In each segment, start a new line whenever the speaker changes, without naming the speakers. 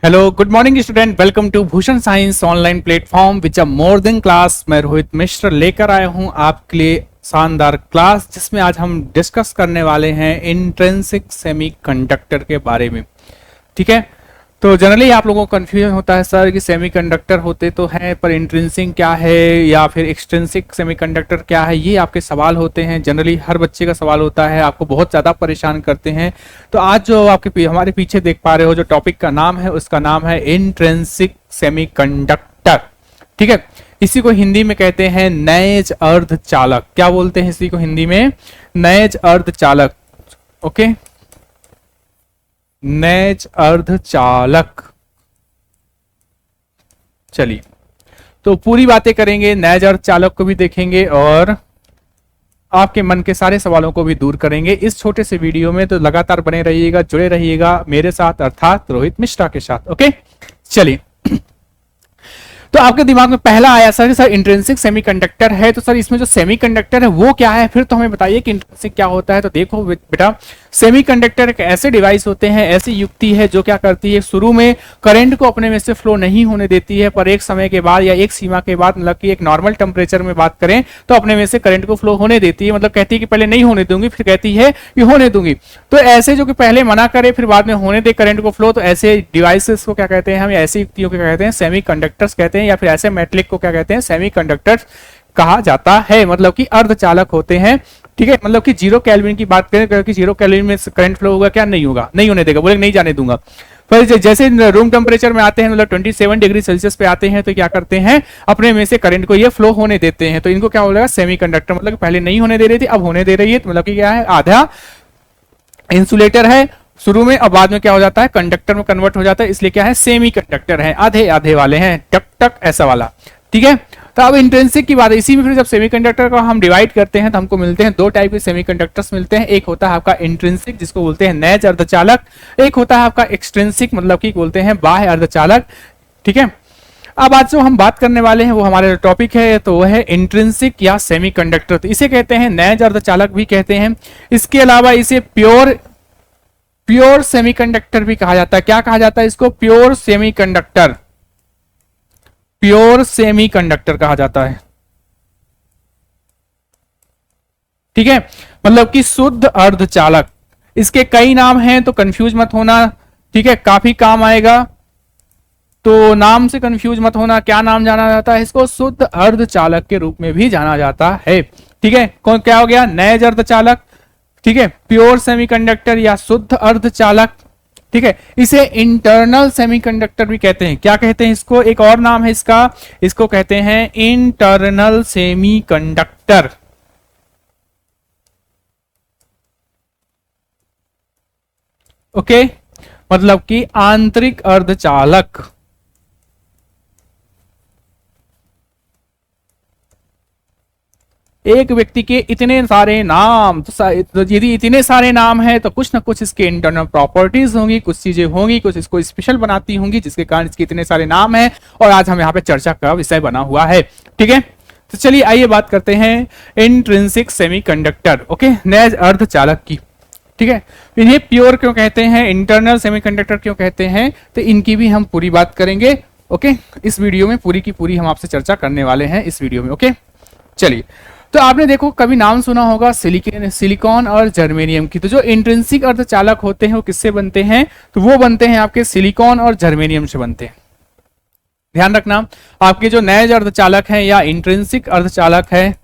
Hello good morning student, welcome to Bhushan science online platform which a more than class. मैं रोहित मिश्र लेकर आया हूं आपके लिए शानदार क्लास, जिसमें आज हम डिस्कस करने वाले हैं इंट्रिंसिक सेमीकंडक्टर के बारे में। ठीक है, तो जनरली आप लोगों को कंफ्यूजन होता है सर कि सेमीकंडक्टर होते तो हैं पर इंट्रिंसिक क्या है या फिर एक्सट्रिंसिक सेमीकंडक्टर क्या है, ये आपके सवाल होते हैं। जनरली हर बच्चे का सवाल होता है, आपको बहुत ज़्यादा परेशान करते हैं। तो आज जो आपके हमारे पीछे देख पा रहे हो, जो टॉपिक का नाम है उसका नाम है इंट्रिंसिक सेमीकंडक्टर। ठीक है, इसी को हिंदी में कहते हैं नैज अर्धचालक। क्या बोलते हैं इसी को हिंदी में? नैज अर्धचालक। ओके, नैज अर्धचालक। चलिए, तो पूरी बातें करेंगे, नैज अर्धचालक को भी देखेंगे और आपके मन के सारे सवालों को भी दूर करेंगे इस छोटे से वीडियो में। तो लगातार बने रहिएगा, जुड़े रहिएगा मेरे साथ, अर्थात रोहित मिश्रा के साथ। ओके, चलिए। तो आपके दिमाग में पहला आया सर इंट्रिंसिक सेमीकंडक्टर है, तो सर इसमें जो सेमीकंडक्टर है वो क्या है? फिर तो हमें बताइए कि इंट्रिंसिक क्या होता है। तो देखो बेटा, सेमीकंडक्टर एक ऐसे डिवाइस होते हैं, ऐसी युक्ति है जो क्या करती है, शुरू में करंट को अपने में से फ्लो नहीं होने देती है, पर एक समय के बाद या एक सीमा के बाद, मतलब कि एक नॉर्मल टेम्परेचर में बात करें तो अपने में से करंट को फ्लो होने देती है। मतलब कहती है कि पहले नहीं होने दूंगी, फिर कहती है कि होने दूंगी। तो ऐसे जो कि पहले मना करे फिर बाद में होने दे करंट को फ्लो, तो ऐसे डिवाइसेस को क्या कहते हैं हम? ऐसी युक्तियों को क्या कहते हैं? सेमीकंडक्टर्स कहते हैं, या फिर ऐसे मेटलिक को क्या कहते हैं? सेमीकंडक्टर्स कहा जाता है। मतलब कि अर्धचालक होते हैं। ठीक है, मतलब कि 0 केल्विन की बात करें कि 0 केल्विन में करंट फ्लो होगा क्या? नहीं होगा, नहीं होने देगा, बोले नहीं जाने दूंगा। पर जैसे रूम टेम्परेचर में आते हैं, मतलब 27 डिग्री सेल्सियस पे आते हैं, तो क्या करते हैं, अपने में से करंट को ये फ्लो होने देते हैं। तो इनको क्या बोलेगा? सेमीकंडक्टर। मतलब कि पहले नहीं होने दे रही थी, अब होने दे रही है। तो मतलब कि क्या है, आधा इंसुलेटर है शुरू में, और बाद में क्या हो जाता है, कंडक्टर में कन्वर्ट हो जाता है। इसलिए क्या है, सेमीकंडक्टर है, आधे आधे वाले हैं, टक टक ऐसा वाला। ठीक है, तो अब इंट्रिंसिक की बात है। इसी में फिर जब सेमीकंडक्टर को हम डिवाइड करते हैं तो हमको मिलते हैं दो टाइप के सेमीकंडक्टर्स मिलते हैं। एक होता है आपका इंट्रिंसिक, जिसको बोलते हैं नैज अर्धचालक। एक होता है आपका एक्सट्रिंसिक, मतलब कि बोलते हैं बाह्य अर्धचालक। ठीक है, अब आज जो हम बात करने वाले हैं वो हमारे टॉपिक है, तो वो है इंट्रिंसिक या सेमीकंडक्टर। तो इसे कहते हैं नैज अर्धचालक भी कहते हैं। इसके अलावा इसे प्योर सेमीकंडक्टर भी कहा जाता है। क्या कहा जाता है इसको? Pure semiconductor. प्योर सेमीकंडक्टर कहा जाता है। ठीक है, मतलब कि शुद्ध अर्धचालक। इसके कई नाम हैं, तो कंफ्यूज मत होना। ठीक है, काफी काम आएगा, तो नाम से कंफ्यूज मत होना। क्या नाम जाना जाता है इसको? शुद्ध अर्धचालक के रूप में भी जाना जाता है। ठीक है, कौन क्या हो गया? नैज अर्धचालक। ठीक है, प्योर सेमीकंडक्टर या शुद्ध अर्धचालक। ठीक है, इसे इंटरनल सेमीकंडक्टर भी कहते हैं। क्या कहते हैं इसको? एक और नाम है इसका, इसको कहते हैं इंटरनल सेमीकंडक्टर। ओके, मतलब कि आंतरिक अर्धचालक। एक व्यक्ति के इतने सारे नाम, तो यदि इतने सारे नाम हैं तो कुछ ना कुछ इसके इंटरनल प्रॉपर्टीज होंगी, कुछ चीजें होंगी, कुछ इसको स्पेशल बनाती होंगी, जिसके कारण इसके इतने सारे नाम हैं और आज हम यहाँ पे चर्चा का विषय बना हुआ है। ठीक है, तो चलिए आइए बात करते हैं इंट्रिंसिक सेमीकंडक्टर। ओके, नैज अर्धचालक की। ठीक है, इन्हें प्योर क्यों कहते हैं, इंटरनल सेमीकंडक्टर क्यों कहते हैं, तो इनकी भी हम पूरी बात करेंगे। ओके, इस वीडियो में पूरी की पूरी हम आपसे चर्चा करने वाले हैं इस वीडियो में। ओके, चलिए। तो आपने देखो कभी नाम सुना होगा सिलिकॉन और जर्मेनियम की। तो जो इंट्रिंसिक अर्धचालक होते हैं वो किससे बनते हैं? तो वो बनते हैं आपके सिलिकॉन और जर्मेनियम से बनते हैं। ध्यान रखना, आपके जो नैज अर्धचालक हैं या इंट्रिंसिक अर्धचालक है,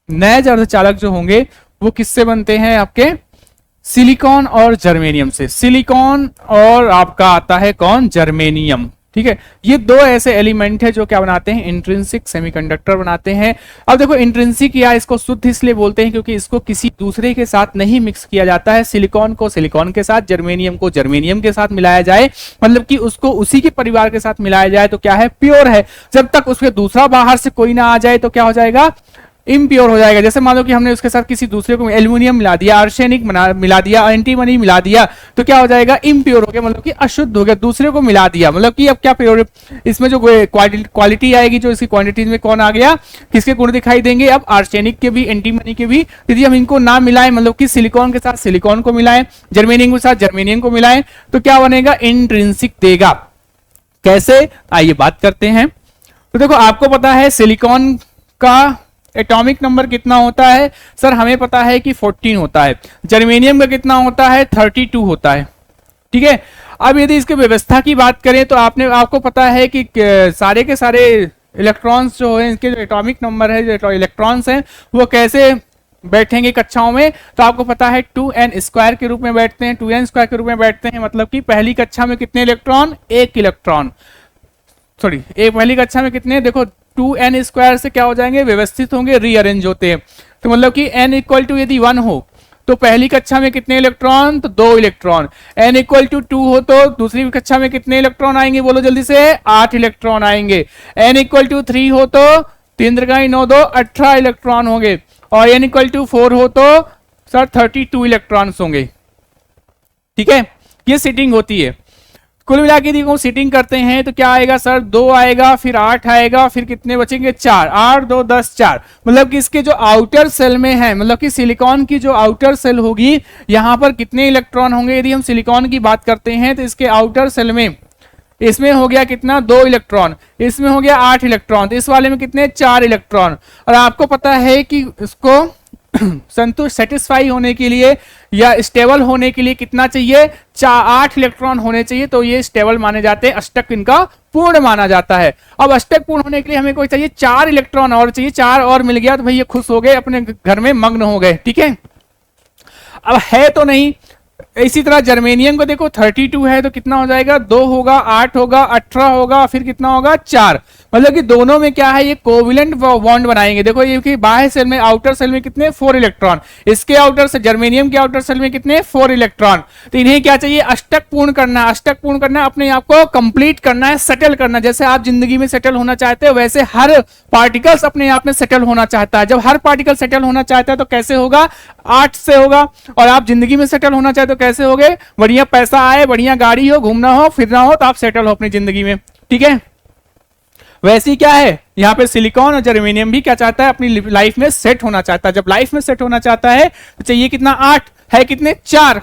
नैज अर्धचालक जो होंगे वो किससे बनते हैं? आपके सिलिकॉन और जर्मेनियम से। सिलिकॉन और आपका आता है कौन? जर्मेनियम। ठीक है, ये दो ऐसे एलिमेंट है जो क्या बनाते हैं? इंट्रिंसिक सेमीकंडक्टर बनाते हैं। अब देखो, इंट्रिंसिक या इसको शुद्ध इसलिए बोलते हैं क्योंकि इसको किसी दूसरे के साथ नहीं मिक्स किया जाता है। सिलिकॉन को सिलिकॉन के साथ, जर्मेनियम को जर्मेनियम के साथ मिलाया जाए, मतलब कि उसको उसी के परिवार के साथ मिलाया जाए तो क्या है? प्योर है। जब तक उसके दूसरा बाहर से कोई ना आ जाए तो क्या हो जाएगा? इम्प्योर हो जाएगा। जैसे मान लो कि हमने उसके साथ किसी दूसरे को एल्यूमिनियम मिला दिया, आर्सेनिक मिला दिया, एंटीमनी मिला दिया, तो क्या हो जाएगा, इम्प्योर हो गया, मतलब कि अशुद्ध हो गया। दूसरे को मिला दिया मतलब कि अब क्या प्योर, इसमें जो क्वालिटी आएगी, जो इसकी क्वांटिटीज में कौन आ गया, किसके गुण दिखाई देंगे, अब आर्सेनिक के भी, एंटीमनी के भी। यदि हम इनको ना मिलाएं, मतलब कि सिलिकॉन के साथ सिलिकॉन को मिलाएं, जर्मेनियम के साथ जर्मेनियम को मिलाएं, तो क्या बनेगा, इंट्रिंसिक देगा। कैसे, आइए बात करते हैं। तो देखो आपको पता है सिलिकॉन का एटॉमिक नंबर कितना होता है, सर हमें पता है कि 14 होता है। जर्मेनियम का कितना होता है, 32 होता है। ठीक है, अब यदि इसके व्यवस्था की बात करें तो आपको पता है कि सारे के सारे इलेक्ट्रॉन्स जो है, इनके जो एटॉमिक नंबर है, जो इलेक्ट्रॉन्स हैं, वो कैसे बैठेंगे कक्षाओं में, तो आपको पता है 2n² के रूप में बैठते हैं, 2n² के रूप में बैठते हैं। मतलब कि पहली कक्षा में कितने इलेक्ट्रॉन, एक इलेक्ट्रॉन, सॉरी एक पहली कक्षा में कितने, देखो 2n² से क्या हो जाएंगे, व्यवस्थित होंगे, रीअरेंज होते हैं। तो मतलब कि n = यदि 1 हो तो पहली कक्षा में कितने इलेक्ट्रॉन, तो 2 इलेक्ट्रॉन। n = 2 हो तो दूसरी कक्षा में कितने इलेक्ट्रॉन आएंगे, बोलो जल्दी से, 8 इलेक्ट्रॉन आएंगे। n = 3 हो तो 3 × 9 2 18 इलेक्ट्रॉन होंगे, और n = 4 हो तो सर 32 इलेक्ट्रॉन्स होंगे। ठीक है, ये सीटिंग होती है। कुल मिला के देखो सीटिंग करते हैं तो क्या आएगा सर, 2 आएगा, फिर 8 आएगा, फिर कितने बचेंगे, 4, 8 2 10 4। मतलब कि इसके जो आउटर सेल में है, मतलब कि सिलिकॉन की जो आउटर सेल होगी, यहां पर कितने इलेक्ट्रॉन होंगे, यदि हम सिलिकॉन की बात करते हैं तो इसके आउटर सेल में, इसमें हो गया कितना, 2 इलेक्ट्रॉन, इसमें हो गया 8 इलेक्ट्रॉन, तो इस वाले में कितने, 4 इलेक्ट्रॉन। और आपको पता है कि इसको संतुष्ट, सेटिस्फाई होने के लिए या स्टेबल होने के लिए कितना चाहिए, 8 इलेक्ट्रॉन होने चाहिए, तो ये स्टेबल माने जाते हैं, अष्टक इनका पूर्ण माना जाता है। अब अष्टक पूर्ण होने के लिए हमें कोई चाहिए 4 इलेक्ट्रॉन और चाहिए, 4 और मिल गया तो भाई ये खुश हो गए, अपने घर में मग्न हो गए। ठीक है, अब है तो नहीं। इसी तरह जर्मेनियम को देखो 32 है तो कितना हो जाएगा, 2 होगा, 8 होगा, 18 होगा, फिर कितना होगा, 4। मतलब कि दोनों में क्या है, ये कोविलेंट बॉन्ड बनाएंगे। देखो ये कि बाह्य सेल में, आउटर सेल में कितने, 4 इलेक्ट्रॉन, इसके आउटर से जर्मेनियम के आउटर सेल में कितने, 4 इलेक्ट्रॉन। तो इन्हें क्या चाहिए, अष्टक पूर्ण करना, अष्टक पूर्ण करना, अपने आप को कंप्लीट करना है, सेटल करना। जैसे आप जिंदगी में सेटल होना चाहते हो, वैसे हर पार्टिकल्स अपने आप में सेटल होना चाहता है। जब हर पार्टिकल सेटल होना चाहता है तो कैसे होगा, 8 से होगा। और आप जिंदगी में सेटल होना चाहते हो कैसे होगे, बढ़िया पैसा आए, बढ़िया गाड़ी हो, घूमना हो, फिरना हो, तो आप सेटल हो अपनी जिंदगी में। ठीक है, वैसे ही क्या है, यहाँ पे सिलिकॉन और जर्मेनियम भी क्या चाहता है, अपनी लाइफ में सेट होना चाहता है। जब लाइफ में सेट होना चाहता है तो चाहिए कितना, 8 है, कितने, 4।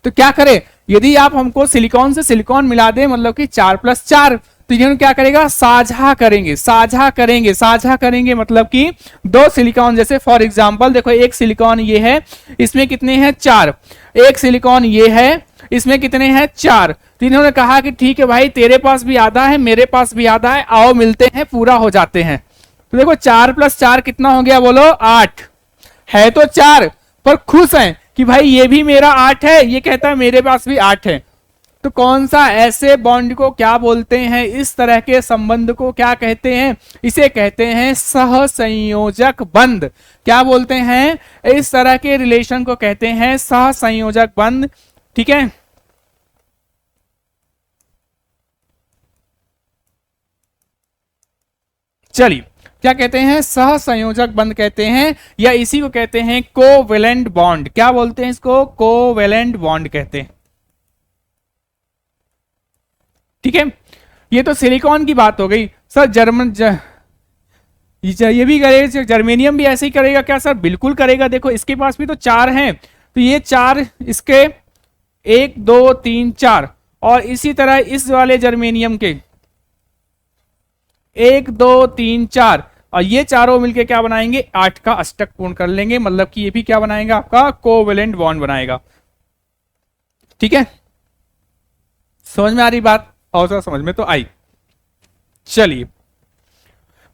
तो क्या करें, यदि आप हमको सिलिकॉन से सिलिकॉन मिला दें, मतलब कि 4 + 4, तो ये क्या करेगा, साझा करेंगे, साझा करेंगे, साझा करेंगे। मतलब कि 2 सिलिकॉन, जैसे फॉर एग्जांपल देखो, एक सिलिकॉन ये है, इसमें कितने हैं, 4, एक सिलिकॉन ये है, इसमें कितने हैं, 4। तो इन्होंने कहा कि ठीक है भाई, तेरे पास भी आधा है, मेरे पास भी आधा है, आओ मिलते हैं, पूरा हो जाते हैं। तो देखो 4 + 4 कितना हो गया, बोलो 8 है। तो 4 पर खुश हैं कि भाई ये भी मेरा 8 है, ये कहता है मेरे पास भी 8 है। तो कौन सा, ऐसे बॉन्ड को क्या बोलते हैं, इस तरह के संबंध को क्या कहते हैं, इसे कहते हैं सहसंयोजक बंध। क्या बोलते हैं, इस तरह के रिलेशन को कहते हैं सहसंयोजक बंध। ठीक है, चलिए क्या कहते हैं, सहसंयोजक बंध कहते हैं, या इसी को कहते हैं कोवेलेंट बॉन्ड। क्या बोलते हैं इसको, कोवेलेंट बॉन्ड कहते हैं। ठीक है, ये तो सिलिकॉन की बात हो गई। सर ये भी करेगा, जर्मेनियम भी ऐसे ही करेगा क्या, सर बिल्कुल करेगा। देखो इसके पास भी तो 4 हैं, तो ये 4 इसके 1 2 3 4, और इसी तरह इस वाले जर्मेनियम के 1 2 3 4, और ये चारों मिलके क्या बनाएंगे, 8 का अष्टक पूर्ण कर लेंगे। मतलब कि ये भी क्या बनाएगा, आपका कोवेलेंट बॉन्ड बनाएगा। ठीक है, समझ में आ रही बात, और सर समझ में तो आई। चलिए,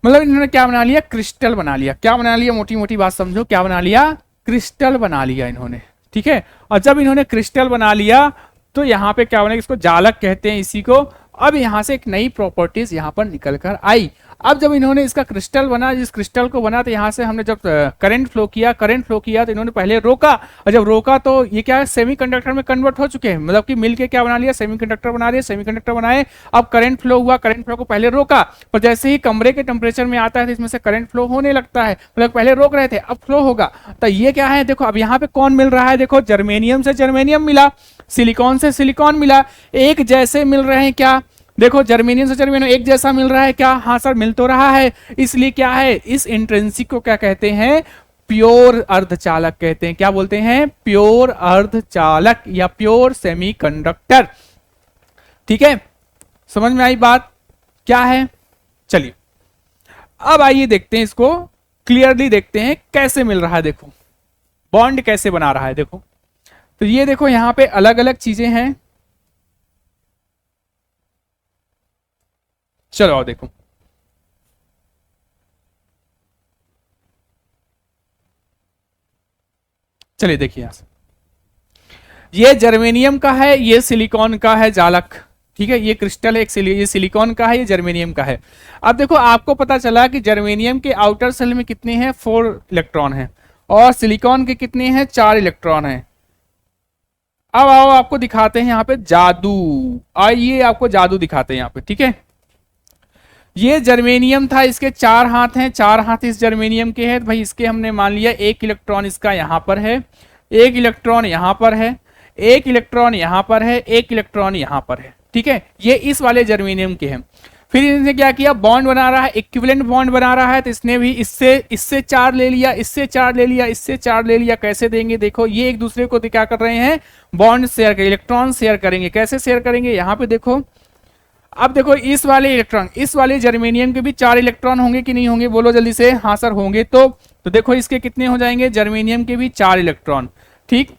मतलब इन्होंने क्या बना लिया, क्रिस्टल बना लिया। क्या बना लिया, मोटी मोटी बात समझो, क्या बना लिया, क्रिस्टल बना लिया इन्होंने। ठीक है, और जब इन्होंने क्रिस्टल बना लिया तो यहाँ पे क्या बनेगा, इसको जालक कहते हैं इसी को। अब यहां से एक नई प्रॉपर्टीज यहां पर निकल कर आई। अब जब इन्होंने इसका क्रिस्टल बना, इस क्रिस्टल को बना, तो यहाँ से हमने जब करंट फ्लो किया तो इन्होंने पहले रोका, और जब रोका तो ये क्या है, सेमीकंडक्टर में कन्वर्ट हो चुके हैं, मतलब कि मिलके क्या बना लिया, सेमीकंडक्टर बना रहे, सेमीकंडक्टर बनाए। अब करंट फ्लो हुआ, करंट फ्लो को पहले रोका, पर जैसे ही कमरे के टेम्परेचर में आता है तो इसमें से करंट फ्लो होने लगता है, मतलब पहले रोक रहे थे अब फ्लो होगा। तो ये क्या है, देखो अब यहाँ पे कौन मिल रहा है, देखो जर्मेनियम से जर्मेनियम मिला, सिलिकॉन से सिलिकॉन मिला, एक जैसे मिल रहे हैं क्या, देखो जर्मेनियम से जर्मेनियम एक जैसा मिल रहा है क्या, हाँ सर मिल तो रहा है। इसलिए क्या है, इस इंट्रिंसिक को क्या कहते हैं, प्योर अर्धचालक कहते हैं। क्या बोलते हैं, प्योर अर्धचालक या प्योर सेमीकंडक्टर। ठीक है, समझ में आई बात क्या है। चलिए अब आइए देखते हैं, इसको क्लियरली देखते हैं कैसे मिल रहा है। देखो बॉन्ड कैसे बना रहा है, देखो तो ये देखो यहां पे अलग अलग चीजें हैं। चलो आओ देखो, चलिए देखिए यहां से, ये जर्मेनियम का है, ये सिलिकॉन का है जालक। ठीक है, ये क्रिस्टल है, ये सिलिकॉन का है, ये जर्मेनियम का है। अब देखो आपको पता चला कि जर्मेनियम के आउटर सेल में कितने हैं, 4 इलेक्ट्रॉन हैं, और सिलिकॉन के कितने हैं, 4 इलेक्ट्रॉन हैं। अब आओ आपको दिखाते हैं यहाँ पे जादू, आइए आपको जादू दिखाते हैं यहाँ पे। ठीक है, ये जर्मेनियम था, इसके 4 हाथ हैं, 4 हाथ इस जर्मेनियम के हैं, भाई इसके हमने मान लिया 1 इलेक्ट्रॉन इसका यहां पर है, 1 इलेक्ट्रॉन यहां पर है, 1 इलेक्ट्रॉन यहां पर है, 1 इलेक्ट्रॉन यहां पर है। ठीक है, ये इस वाले जर्मेनियम के हैं। फिर इसने क्या किया, बॉन्ड बना रहा है, इक्विवेलेंट बॉन्ड बना रहा है, तो इसने भी इससे 4 ले लिया, इससे 4 ले लिया, इससे 4 ले लिया। कैसे देंगे, देखो ये एक दूसरे को क्या कर रहे हैं, बॉन्ड शेयर करेंगे, इलेक्ट्रॉन शेयर करेंगे। कैसे शेयर करेंगे, यहां पे देखो, अब देखो इस वाले इलेक्ट्रॉन, इस वाले जर्मेनियम के भी 4 इलेक्ट्रॉन होंगे कि नहीं होंगे, बोलो जल्दी से, हाँ सर होंगे। तो देखो इसके कितने हो जाएंगे, जर्मेनियम के भी 4 इलेक्ट्रॉन। ठीक,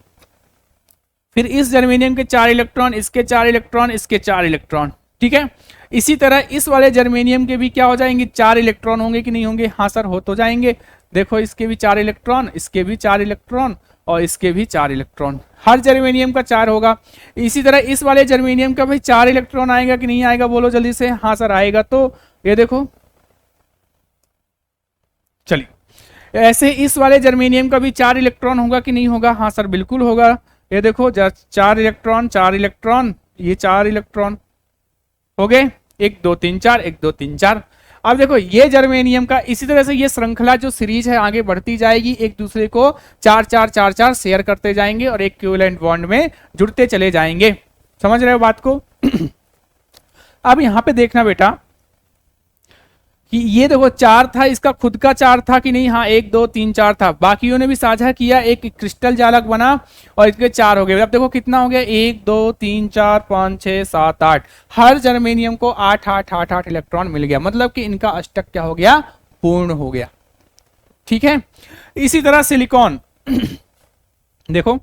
फिर इस जर्मेनियम के 4 इलेक्ट्रॉन, इसके 4 इलेक्ट्रॉन, इसके 4 इलेक्ट्रॉन। ठीक है, इसी तरह इस वाले जर्मेनियम के भी क्या हो जाएंगे, 4 इलेक्ट्रॉन होंगे कि नहीं होंगे, हाँ सर हो तो जाएंगे। देखो इसके भी 4 इलेक्ट्रॉन, इसके भी 4 इलेक्ट्रॉन, और इसके भी 4 इलेक्ट्रॉन, हर जर्मेनियम का 4 होगा। इसी तरह इस वाले जर्मेनियम का भी 4 इलेक्ट्रॉन आएगा कि नहीं आएगा, बोलो जल्दी से, हाँ सर आएगा। तो ये देखो, चलिए ऐसे इस वाले जर्मेनियम का भी 4 इलेक्ट्रॉन होगा कि नहीं होगा, हाँ सर बिल्कुल होगा। ये देखो 4 इलेक्ट्रॉन, 4 इलेक्ट्रॉन, ये 4 इलेक्ट्रॉन हो गए, 1 2 3 4, 1 2 3 4। अब देखो ये जर्मेनियम का, इसी तरह से ये श्रृंखला जो सीरीज है आगे बढ़ती जाएगी, एक दूसरे को 4 4 4 4 शेयर करते जाएंगे और एक इक्विवेलेंट बॉन्ड में जुड़ते चले जाएंगे। समझ रहे हो बात को। अब यहां पे देखना बेटा कि ये देखो 4 था, इसका खुद का 4 था कि नहीं, हाँ 1 2 3 4 था, बाकियों ने भी साझा किया, एक क्रिस्टल जालक बना और इसके 4 हो गए। अब देखो कितना हो गया, 1 2 3 4 5 6 7 8, हर जर्मेनियम को 8 8 8 8 इलेक्ट्रॉन मिल गया, मतलब कि इनका अष्टक क्या हो गया, पूर्ण हो गया। ठीक है, इसी तरह सिलिकॉन देखो,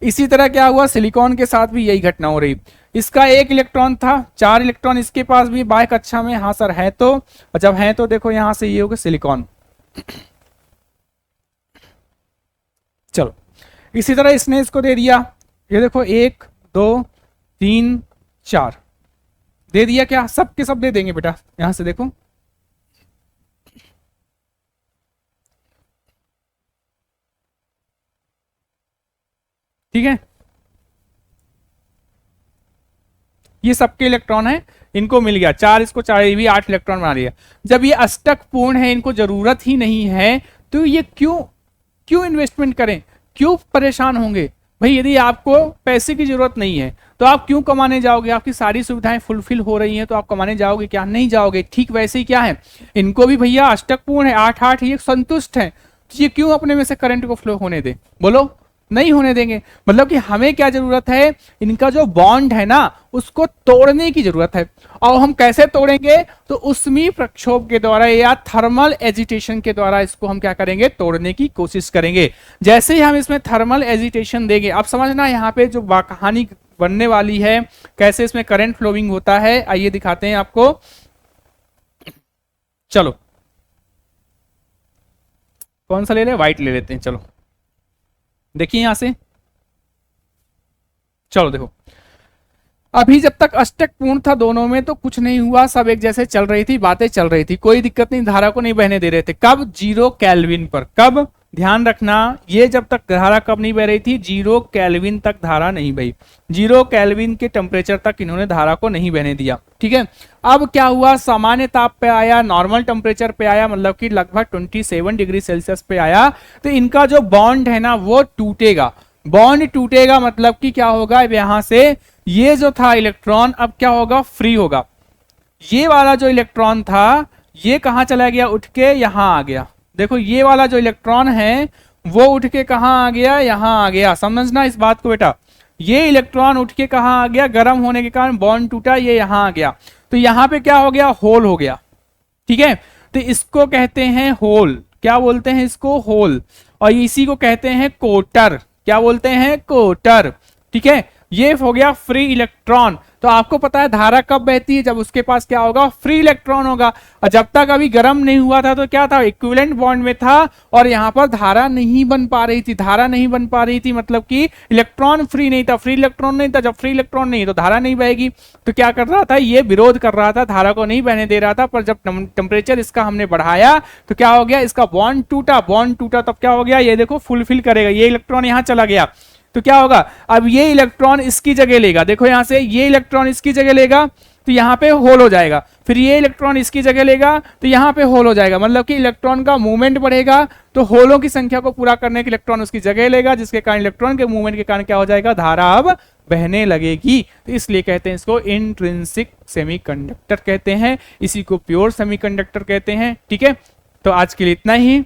इसी तरह क्या हुआ, सिलिकॉन के साथ भी यही घटना हो रही। इसका 1 इलेक्ट्रॉन था, 4 इलेक्ट्रॉन इसके पास भी बाह्य कक्षा में, हाँ सर है। तो जब है तो देखो यहां से ये हो गया सिलिकॉन। चलो इसी तरह इसने इसको दे दिया, ये देखो 1 2 3 4 दे दिया, क्या सब के सब दे देंगे बेटा, यहां से देखो ठीक है, ये सबके इलेक्ट्रॉन है, इनको मिल गया 4, इसको 4, ये भी 8 इलेक्ट्रॉन बना लिया। जब ये अष्टक पूर्ण है, इनको जरूरत ही नहीं है, तो ये क्यों क्यों इन्वेस्टमेंट करें, क्यों परेशान होंगे भाई। यदि आपको पैसे की जरूरत नहीं है तो आप क्यों कमाने जाओगे, आपकी सारी सुविधाएं फुलफिल हो रही हैं तो आप कमाने जाओगे क्या, नहीं जाओगे। ठीक वैसे ही क्या है, इनको भी भैया अष्टक पूर्ण है, 8 8 ये संतुष्ट है, तो ये क्यों अपने में से करंट को फ्लो होने दे, बोलो नहीं होने देंगे। मतलब कि हमें क्या जरूरत है, इनका जो बॉन्ड है ना उसको तोड़ने की जरूरत है। और हम कैसे तोड़ेंगे, तो उष्मीय प्रक्षोभ के द्वारा या थर्मल एजिटेशन के द्वारा इसको हम क्या करेंगे, तोड़ने की कोशिश करेंगे। जैसे ही हम इसमें थर्मल एजिटेशन देंगे, अब समझना यहाँ पे जो कहानी बनने वाली है, कैसे इसमें करंट फ्लोइंग होता है, आइए दिखाते हैं आपको। चलो कौन सा ले रहे, व्हाइट ले लेते हैं। चलो देखिए यहां से, चलो देखो अभी जब तक अष्टक पूर्ण था दोनों में तो कुछ नहीं हुआ, सब एक जैसे चल रही थी, बातें चल रही थी, कोई दिक्कत नहीं, धारा को नहीं बहने दे रहे थे। कब? 0 केल्विन पर। कब? ध्यान रखना, ये जब तक धारा कब नहीं बह रही थी? 0 केल्विन तक धारा नहीं बही। 0 केल्विन के टेम्परेचर तक इन्होंने धारा को नहीं बहने दिया। ठीक है, अब क्या हुआ? सामान्य ताप पे आया, नॉर्मल टेम्परेचर पे आया, मतलब कि लगभग 27 डिग्री सेल्सियस पे आया, तो इनका जो बॉन्ड है ना वो टूटेगा। बॉन्ड टूटेगा मतलब कि क्या होगा? यहां से ये जो था इलेक्ट्रॉन अब क्या होगा? फ्री होगा। ये वाला जो इलेक्ट्रॉन था ये कहां चला गया? उठ के यहां आ गया। देखो ये वाला जो इलेक्ट्रॉन है वो उठ के कहां आ गया? यहां आ गया। समझना इस बात को बेटा, ये इलेक्ट्रॉन उठ के कहां आ गया? गर्म होने के कारण बॉन्ड टूटा, ये यहां आ गया, तो यहां पे क्या हो गया? होल हो गया। ठीक है, तो इसको कहते हैं होल। क्या बोलते हैं इसको? होल। और इसी को कहते हैं कोटर। क्या बोलते हैं? कोटर। ठीक है, ये हो गया फ्री इलेक्ट्रॉन। तो आपको पता है धारा कब बहती है? जब उसके पास क्या होगा? फ्री इलेक्ट्रॉन होगा। और जब तक अभी गर्म नहीं हुआ था तो क्या था? इक्विवेलेंट बॉन्ड में था और यहां पर धारा नहीं बन पा रही थी। धारा नहीं बन पा रही थी मतलब कि इलेक्ट्रॉन फ्री नहीं था, फ्री इलेक्ट्रॉन नहीं था। जब फ्री इलेक्ट्रॉन नहीं तो धारा नहीं बहेगी। तो क्या कर रहा था? ये विरोध कर रहा था, धारा को नहीं बहने दे रहा था। पर जब टेम्परेचर इसका हमने बढ़ाया तो क्या हो गया? इसका बॉन्ड टूटा। बॉन्ड टूटा तब क्या हो गया? ये देखो फुलफिल करेगा, ये इलेक्ट्रॉन यहां चला गया, तो क्या होगा? अब ये इलेक्ट्रॉन इसकी जगह लेगा। देखो यहां से ये इलेक्ट्रॉन इसकी जगह लेगा तो यहां पे होल हो जाएगा, फिर ये इलेक्ट्रॉन इसकी जगह लेगा तो यहां पे होल हो जाएगा। मतलब कि इलेक्ट्रॉन का मूवमेंट बढ़ेगा तो होलों की संख्या को पूरा करने के इलेक्ट्रॉन उसकी जगह लेगा, जिसके कारण इलेक्ट्रॉन के मूवमेंट के कारण क्या हो जाएगा? धारा अब बहने लगेगी। तो इसलिए कहते हैं इसको इंट्रिंसिक सेमीकंडक्टर कहते हैं, इसी को प्योर सेमीकंडक्टर कहते हैं। ठीक है, तो आज के लिए इतना ही।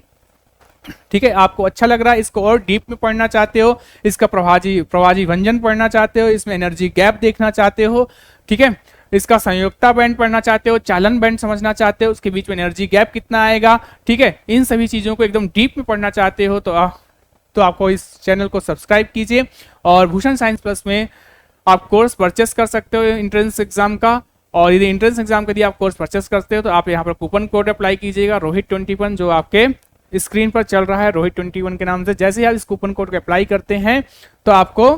ठीक है, आपको अच्छा लग रहा है, इसको और डीप में पढ़ना चाहते हो, इसका प्रभाजी व्यंजन पढ़ना चाहते हो, इसमें एनर्जी गैप देखना चाहते हो, ठीक है, इसका संयोक्ता बैंड पढ़ना चाहते हो, चालन बैंड समझना चाहते हो, उसके बीच में एनर्जी गैप कितना आएगा, ठीक है, इन सभी चीजों को एकदम डीप में पढ़ना चाहते हो तो आपको इस चैनल को सब्सक्राइब कीजिए। और भूषण साइंस प्लस में आप कोर्स परचेस कर सकते हो एंट्रेंस एग्जाम का। और यदि एंट्रेंस एग्जाम के लिए आप कोर्स परचेस करते हो तो आप यहाँ पर कूपन कोड अप्लाई कीजिएगा रोहित21, जो आपके स्क्रीन पर चल रहा है रोहित21 के नाम से। जैसे ही आप इस कूपन कोड को अप्लाई करते हैं तो आपको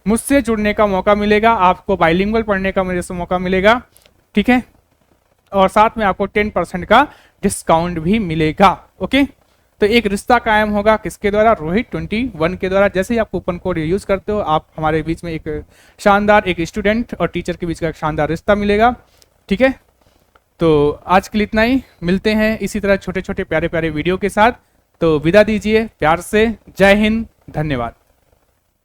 मुझसे जुड़ने का मौका मिलेगा, आपको बाइलिंगुअल पढ़ने का मेरे से मौका मिलेगा, ठीक है, और साथ में आपको 10% का डिस्काउंट भी मिलेगा। ओके, तो एक रिश्ता कायम होगा किसके द्वारा? रोहित21 के द्वारा। जैसे ही आप कूपन कोड यूज करते हो आप हमारे बीच में एक शानदार, एक स्टूडेंट और टीचर के बीच का एक शानदार रिश्ता मिलेगा। ठीक है, तो आज के लिए इतना ही, मिलते हैं इसी तरह छोटे छोटे प्यारे प्यारे वीडियो के साथ। तो विदा दीजिए प्यार से, जय हिंद, धन्यवाद।